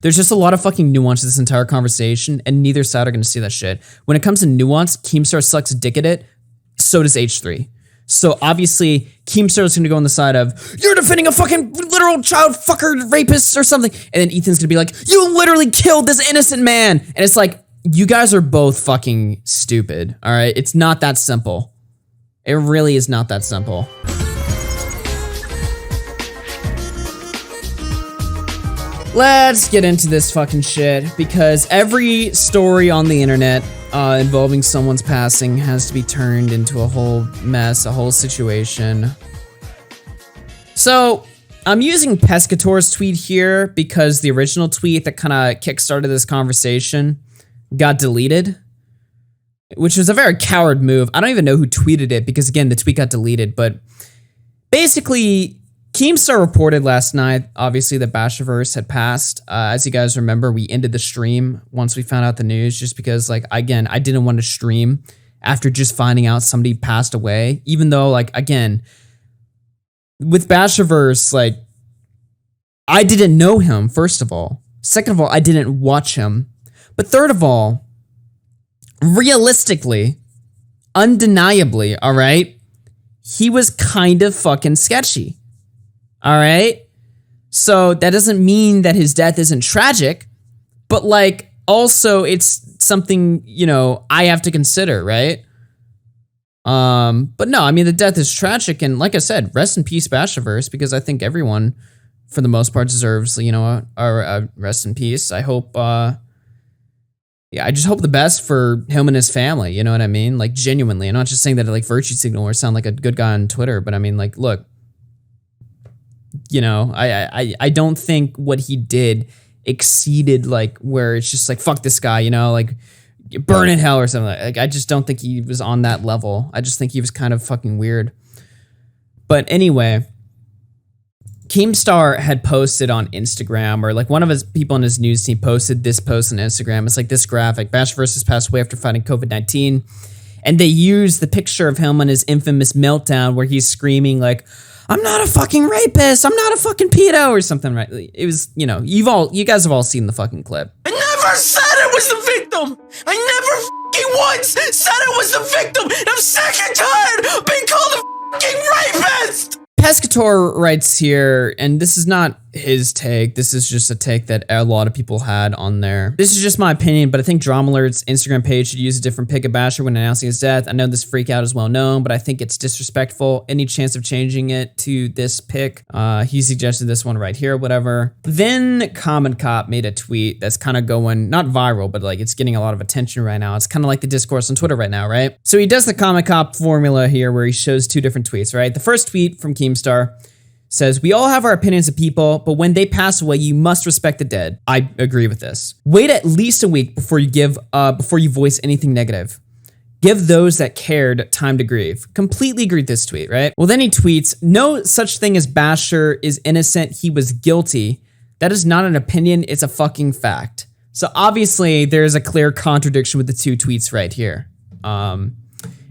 There's just a lot of fucking nuance to this entire conversation, and neither side are gonna see that shit. When it comes to nuance, Keemstar sucks dick at it, so does H3. So obviously, Keemstar is gonna go on the side of, you're defending a fucking literal child fucker rapist or something, and then Ethan's gonna be like, you literally killed this innocent man! And it's like, you guys are both fucking stupid, alright? It's not that simple. It really is not that simple. Let's get into this fucking shit, because every story on the internet involving someone's passing has to be turned into a whole mess, a whole situation. So, I'm using Pescator's tweet here because the original tweet that kind of kickstarted this conversation got deleted, which was a very coward move. I don't even know who tweeted it because, again, the tweet got deleted, but basically, Keemstar reported last night, obviously, that Bashurverse had passed. As you guys remember, we ended the stream once we found out the news, just because, like, again, I didn't want to stream after just finding out somebody passed away, even though, like, again, with Bashurverse, like, I didn't know him, first of all. Second of all, I didn't watch him. But third of all, realistically, undeniably, all right, he was kind of fucking sketchy. All right? So that doesn't mean that his death isn't tragic, but like also it's something, you know, I have to consider, right? But no, I mean, the death is tragic, and like I said, rest in peace, Bashurverse, because I think everyone, for the most part, deserves, you know, a rest in peace. I hope, yeah, I just hope the best for him and his family, you know what I mean? Like, genuinely. I'm not just saying that to, like, virtue signal or sound like a good guy on Twitter, but I mean, like, look, you know, I don't think what he did exceeded, like, where it's just like, fuck this guy, you know, like, burn in hell or something. Like, I just don't think he was on that level. I just think he was kind of fucking weird. But anyway, Keemstar had posted on Instagram, or like one of his people on his news team posted this post on Instagram. It's like this graphic. Bashurverse has passed away after fighting COVID-19. And they used the picture of him on his infamous meltdown where he's screaming like, I'm not a fucking rapist, I'm not a fucking pedo, or something, right? It was, you know, you guys have all seen the fucking clip. I never said I was the victim! I never fucking once said I was the victim! And I'm sick and tired of being called a fucking rapist! Pescator writes here, and this is not his take, this is just a take that a lot of people had on there. This is just my opinion, but I think Drama Alert's Instagram page should use a different pic of Basher when announcing his death. I know this freak out is well known, but I think it's disrespectful. Any chance of changing it to this pic? He suggested this one right here, whatever. Then Comment Cop made a tweet that's kind of going, not viral, but like it's getting a lot of attention right now. It's kind of like the discourse on Twitter right now, right? So he does the Comment Cop formula here where he shows two different tweets, right? The first tweet from Keemstar says, we all have our opinions of people, but when they pass away, you must respect the dead. I agree with this. Wait at least a week before you voice anything negative. Give those that cared time to grieve. Completely agree with this tweet, right? Well, then he tweets, no such thing as Basher is innocent. He was guilty. That is not an opinion. It's a fucking fact. So obviously there's a clear contradiction with the two tweets right here.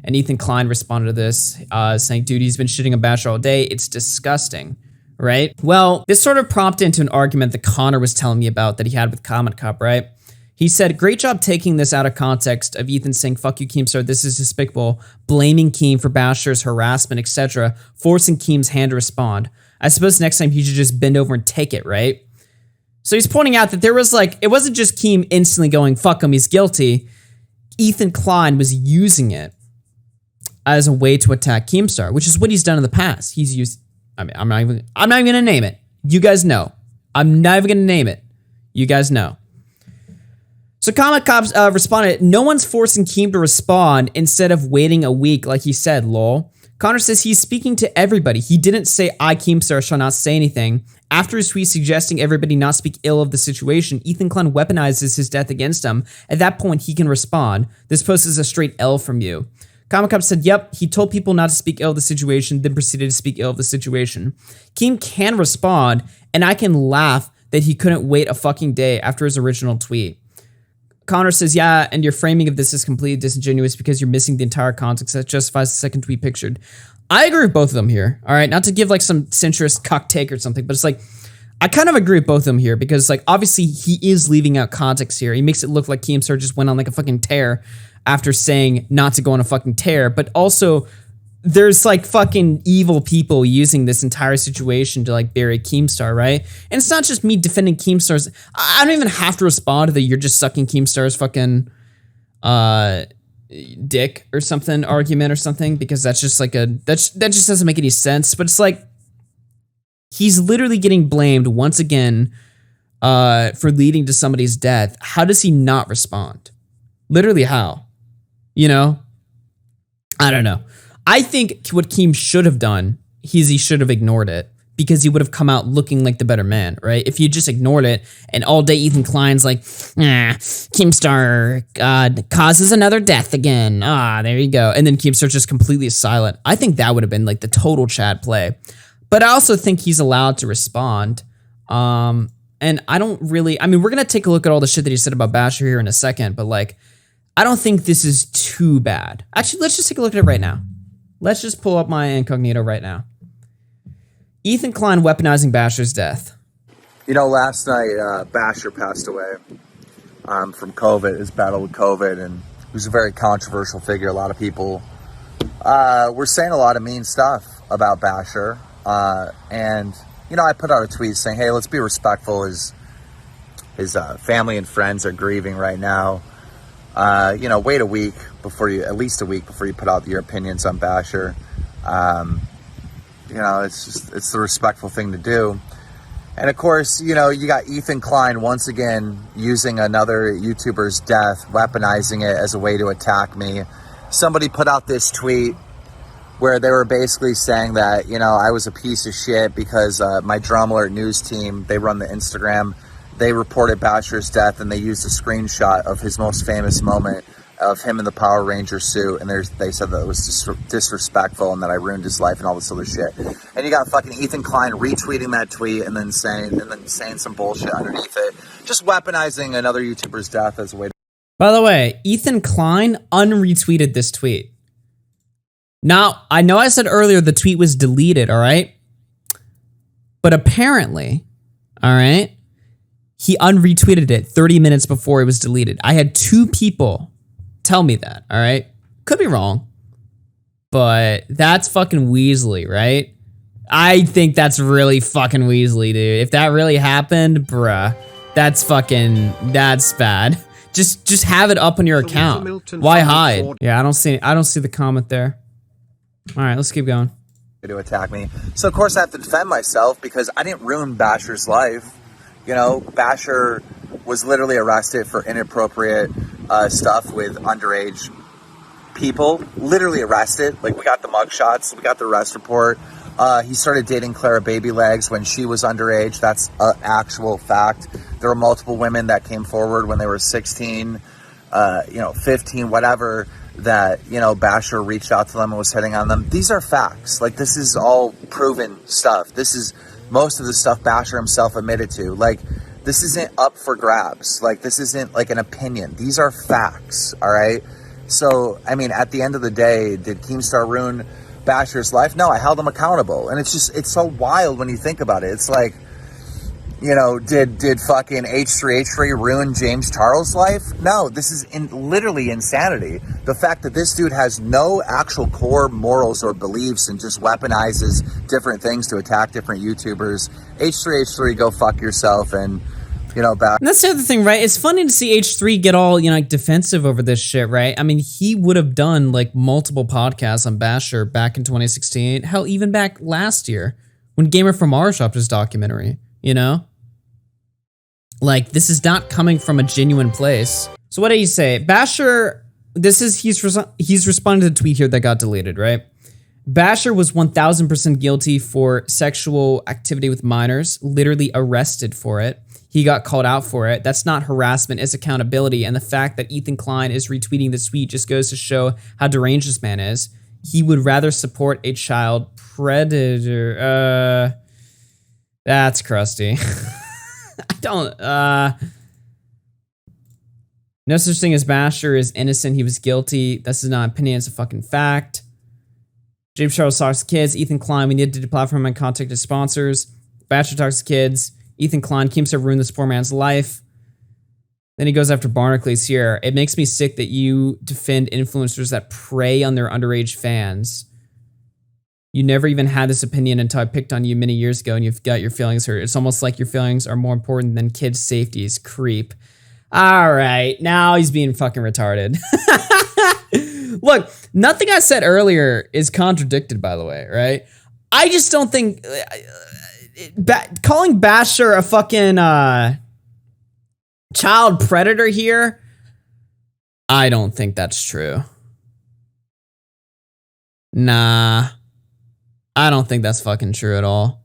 And Ethan Klein responded to this, saying, dude, he's been shitting on Basher all day. It's disgusting, right? Well, this sort of prompted into an argument that Connor was telling me about that he had with Comment Cop, right? He said, great job taking this out of context of Ethan saying, fuck you, Keemstar, this is despicable, blaming Keem for Basher's harassment, etc., forcing Keem's hand to respond. I suppose next time he should just bend over and take it, right? So he's pointing out that there was like, it wasn't just Keem instantly going, fuck him, he's guilty. Ethan Klein was using it as a way to attack Keemstar, which is what he's done in the past. He's used, I mean, I'm not even gonna name it. You guys know. I'm not even gonna name it. You guys know. So Comic Cops responded, no one's forcing Keem to respond instead of waiting a week like he said, lol. Connor says he's speaking to everybody. He didn't say, I, Keemstar, shall not say anything. After his tweet suggesting everybody not speak ill of the situation, Ethan Klein weaponizes his death against him. At that point, he can respond. This post is a straight L from you. Comic Cop said, yep, he told people not to speak ill of the situation, then proceeded to speak ill of the situation. Keem can respond, and I can laugh that he couldn't wait a fucking day after his original tweet. Connor says, yeah, and your framing of this is completely disingenuous because you're missing the entire context that justifies the second tweet pictured. I agree with both of them here, all right? Not to give like some centrist cuck take or something, but it's like, I kind of agree with both of them here because, like, obviously he is leaving out context here. He makes it look like Keemstar just went on like a fucking tear after saying not to go on a fucking tear, but also there's like fucking evil people using this entire situation to like bury Keemstar, right? And it's not just me defending Keemstar's. I don't even have to respond to the "you're just sucking Keemstar's fucking dick" or something argument or something, because that's just like that just doesn't make any sense. But it's like he's literally getting blamed once again for leading to somebody's death. How does he not respond? Literally, how? You know? I don't know. I think what Keem should have done is he should have ignored it, because he would have come out looking like the better man, right? If you just ignored it and all day Ethan Klein's like, Keemstar causes another death again. There you go. And then Keemstar just completely silent. I think that would have been like the total Chad play. But I also think he's allowed to respond. And I don't really, I mean, we're going to take a look at all the shit that he said about Bashur here in a second, but like, I don't think this is too bad. Actually, let's just take a look at it right now. Let's just pull up my incognito right now. Ethan Klein weaponizing Bashur's death. You know, last night, Bashur passed away from COVID, his battle with COVID, and he was a very controversial figure. A lot of people were saying a lot of mean stuff about Bashur. And, you know, I put out a tweet saying, hey, let's be respectful. His family and friends are grieving right now. You know, wait a week before you, at least a week before you put out your opinions on Bashur. You know, it's the respectful thing to do. And of course, you know, you got Ethan Klein once again using another YouTuber's death, weaponizing it as a way to attack me. Somebody put out this tweet where they were basically saying that, you know, I was a piece of shit because my Drama Alert news team, they run the Instagram, they reported Bashur's death and they used a screenshot of his most famous moment of him in the Power Ranger suit, and they said that it was disrespectful and that I ruined his life and all this other shit. And you got fucking Ethan Klein retweeting that tweet and then saying some bullshit underneath it, just weaponizing another YouTuber's death as a way to— By the way, Ethan Klein unretweeted this tweet. Now, I know I said earlier the tweet was deleted, all right? But apparently, all right, he unretweeted it 30 minutes before it was deleted. I had 2 people tell me that, all right? Could be wrong, but that's fucking Weasley, right? I think that's really fucking Weasley, dude. If that really happened, bruh, that's bad. Just have it up on your account. Why hide? Yeah, I don't see the comment there. All right, let's keep going. To attack me. So of course I have to defend myself because I didn't ruin Bashur's life. You know, Bashur was literally arrested for inappropriate stuff with underage people. Literally arrested. Like, we got the mugshots, we got the arrest report. He started dating Clara Baby Legs when she was underage. That's an actual fact. There were multiple women that came forward when they were 16, 15, whatever, that, you know, Bashur reached out to them and was hitting on them. These are facts. Like, this is all proven stuff. This is most of the stuff Bashur himself admitted to. Like, this isn't up for grabs. Like, this isn't like an opinion. These are facts, all right? So, I mean, at the end of the day, did Keemstar ruin Bashur's life? No, I held him accountable. And it's so wild when you think about it. It's like, you know, did fucking H3H3 ruin James Charles' life? No, this is literally insanity. The fact that this dude has no actual core morals or beliefs and just weaponizes different things to attack different YouTubers. H3H3, go fuck yourself. And, you know, and that's the other thing, right? It's funny to see H3 get all, you know, like defensive over this shit, right? I mean, he would have done like multiple podcasts on Bashur back in 2016. Hell, even back last year when Gamer from Mars dropped his documentary. You know? Like, this is not coming from a genuine place. So what did he say? Bashur, he's responding to the tweet here that got deleted, right? Bashur was 1000% guilty for sexual activity with minors, literally arrested for it. He got called out for it. That's not harassment, it's accountability. And the fact that Ethan Klein is retweeting this tweet just goes to show how deranged this man is. He would rather support a child predator. That's crusty. I don't, no such thing as Bashur is innocent. He was guilty. This is not an opinion. It's a fucking fact. James Charles talks to kids. Ethan Klein, we need to deplatform and contact his sponsors. Bashur talks to kids. Ethan Klein, Keemstar ruined this poor man's life. Then he goes after Barnacules here. It makes me sick that you defend influencers that prey on their underage fans. You never even had this opinion until I picked on you many years ago and you've got your feelings hurt. It's almost like your feelings are more important than kids' safeties. Creep. All right, now he's being fucking retarded. Look, nothing I said earlier is contradicted, by the way, right? I just don't think calling Basher a fucking child predator here, I don't think that's true. Nah, I don't think that's fucking true at all.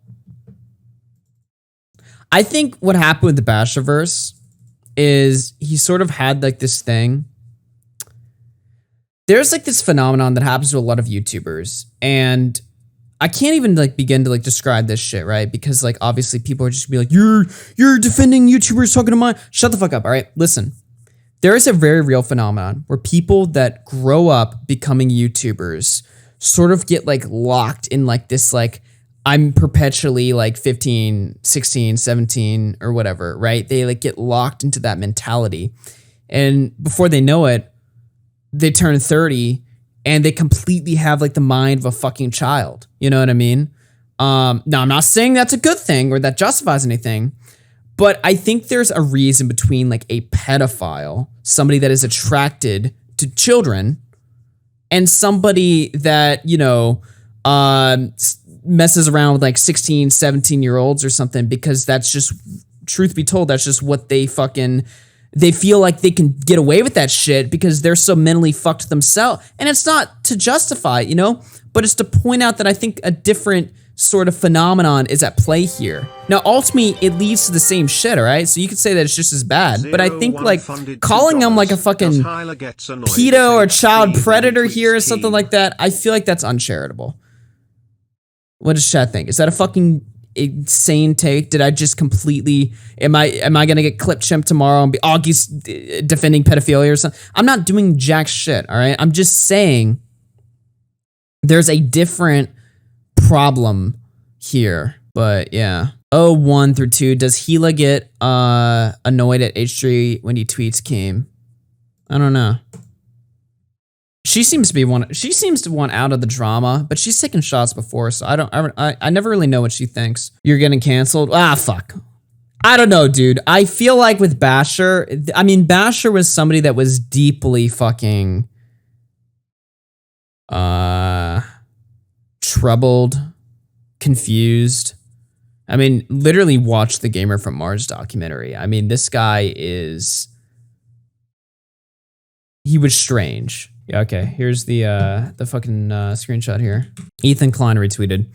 I think what happened with the Bashurverse is he sort of had like this thing. There's like this phenomenon that happens to a lot of YouTubers, and I can't even like begin to like describe this shit, right? Because like obviously people are just gonna be like, you're defending YouTubers talking to mine. Shut the fuck up, all right? Listen, there is a very real phenomenon where people that grow up becoming YouTubers sort of get like locked in like this like, I'm perpetually like 15, 16, 17 or whatever, right? They like get locked into that mentality. And before they know it, they turn 30 and they completely have like the mind of a fucking child. You know what I mean? Now I'm not saying that's a good thing or that justifies anything, but I think there's a reason between like a pedophile, somebody that is attracted to children, and somebody that, you know, messes around with like 16, 17-year-olds or something, because that's just, truth be told, that's just what they feel like they can get away with that shit because they're so mentally fucked themselves. And it's not to justify it, you know, but it's to point out that I think a different sort of phenomenon is at play here. Now, ultimately, it leads to the same shit, all right? So you could say that it's just as bad, but I think like calling them like a fucking pedo or child predator here or something like that, I feel like that's uncharitable. What does chat think? Is that a fucking insane take? Did I just completely, am I gonna get clip chimp tomorrow and be Augie's defending pedophilia or something? I'm not doing jack shit, all right? I'm just saying there's a different problem here. But yeah. 1 through 2. Does Gila get annoyed at H3 when he tweets Keem? I don't know. She seems to want out of the drama, but she's taken shots before, so I never really know what she thinks. You're getting canceled? Ah, fuck. I don't know, dude. I feel like with Basher, I mean, Basher was somebody that was deeply fucking troubled, confused. I mean, literally watch the Gamer from Mars documentary. I mean, this guy he was strange. Yeah, okay, here's the fucking screenshot here. Ethan Klein retweeted.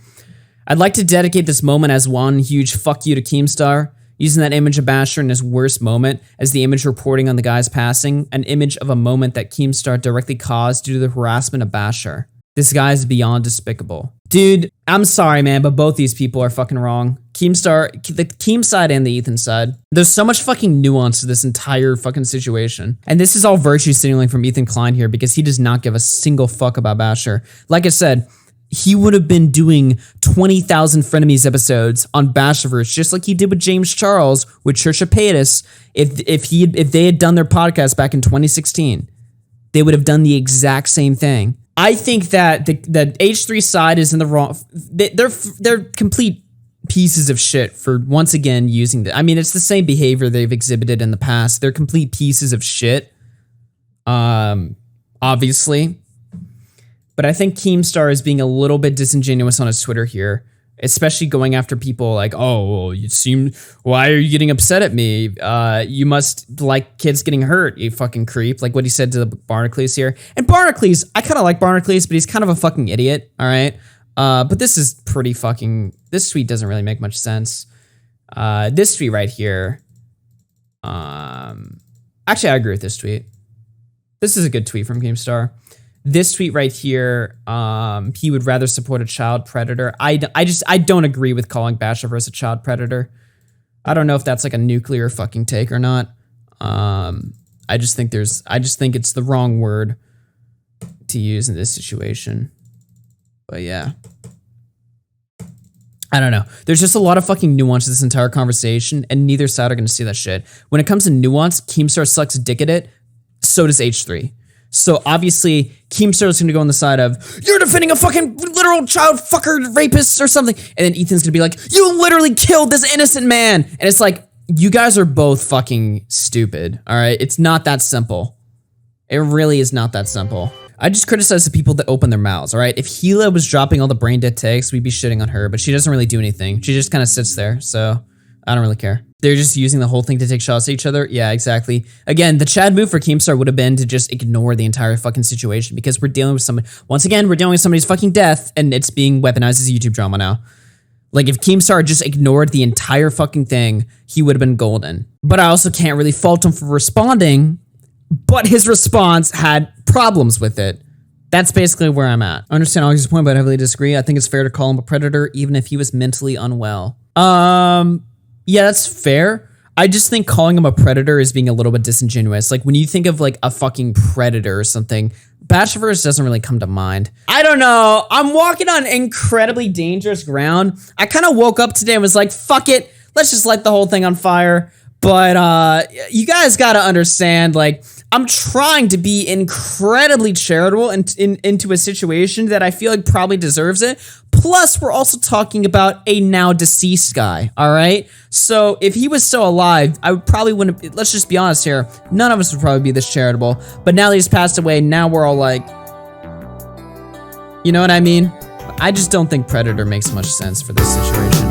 I'd like to dedicate this moment as one huge fuck you to Keemstar, using that image of Basher in his worst moment as the image reporting on the guy's passing, an image of a moment that Keemstar directly caused due to the harassment of Basher. This guy is beyond despicable. Dude, I'm sorry, man, but both these people are fucking wrong. Keemstar, the Keem side and the Ethan side. There's so much fucking nuance to this entire fucking situation. And this is all virtue signaling from Ethan Klein here because he does not give a single fuck about Basher. Like I said, he would have been doing 20,000 Frenemies episodes on Bashurverse, just like he did with James Charles, with Trisha Paytas, if they had done their podcast back in 2016. They would have done the exact same thing. I think that the H3 side is in the wrong. They're complete pieces of shit for once again using the. I mean, it's the same behavior they've exhibited in the past. They're complete pieces of shit. Obviously, but I think Keemstar is being a little bit disingenuous on his Twitter here, especially going after people like, oh, why are you getting upset at me? You must like kids getting hurt, you fucking creep. Like what he said to the Barnacules here. And Barnacules, I kind of like Barnacules, but he's kind of a fucking idiot, all right? But this is pretty fucking, this tweet doesn't really make much sense. This tweet right here, actually, I agree with this tweet. This is a good tweet from Keemstar. This tweet right here, he would rather support a child predator. I don't agree with calling Bashurverse a child predator. I don't know if that's like a nuclear fucking take or not. I just think it's the wrong word to use in this situation. But yeah. I don't know. There's just a lot of fucking nuance to this entire conversation, and neither side are going to see that shit. When it comes to nuance, Keemstar sucks dick at it. So does H3. So obviously, Keemstar is going to go on the side of, you're defending a fucking literal child fucker rapist or something. And then Ethan's going to be like, you literally killed this innocent man. And it's like, you guys are both fucking stupid. All right. It's not that simple. It really is not that simple. I just criticize the people that open their mouths. All right. If Gila was dropping all the brain dead takes, we'd be shitting on her, but she doesn't really do anything. She just kind of sits there. So I don't really care. They're just using the whole thing to take shots at each other. Yeah, exactly. Again, the Chad move for Keemstar would have been to just ignore the entire fucking situation because we're dealing with somebody. Once again, we're dealing with somebody's fucking death and it's being weaponized as a YouTube drama now. Like if Keemstar just ignored the entire fucking thing, he would have been golden. But I also can't really fault him for responding, but his response had problems with it. That's basically where I'm at. I understand August's point, but I heavily disagree. I think it's fair to call him a predator even if he was mentally unwell. Yeah, that's fair. I just think calling him a predator is being a little bit disingenuous. Like when you think of like a fucking predator or something, Bashurverse doesn't really come to mind. I don't know. I'm walking on incredibly dangerous ground. I kind of woke up today and was like, fuck it. Let's just light the whole thing on fire. But you guys got to understand, like, I'm trying to be incredibly charitable into a situation that I feel like probably deserves it. Plus, we're also talking about a now deceased guy, all right? So if he was still alive, I would probably wouldn't, let's just be honest here, none of us would probably be this charitable. But now that he's passed away, now we're all like, you know what I mean? I just don't think Predator makes much sense for this situation.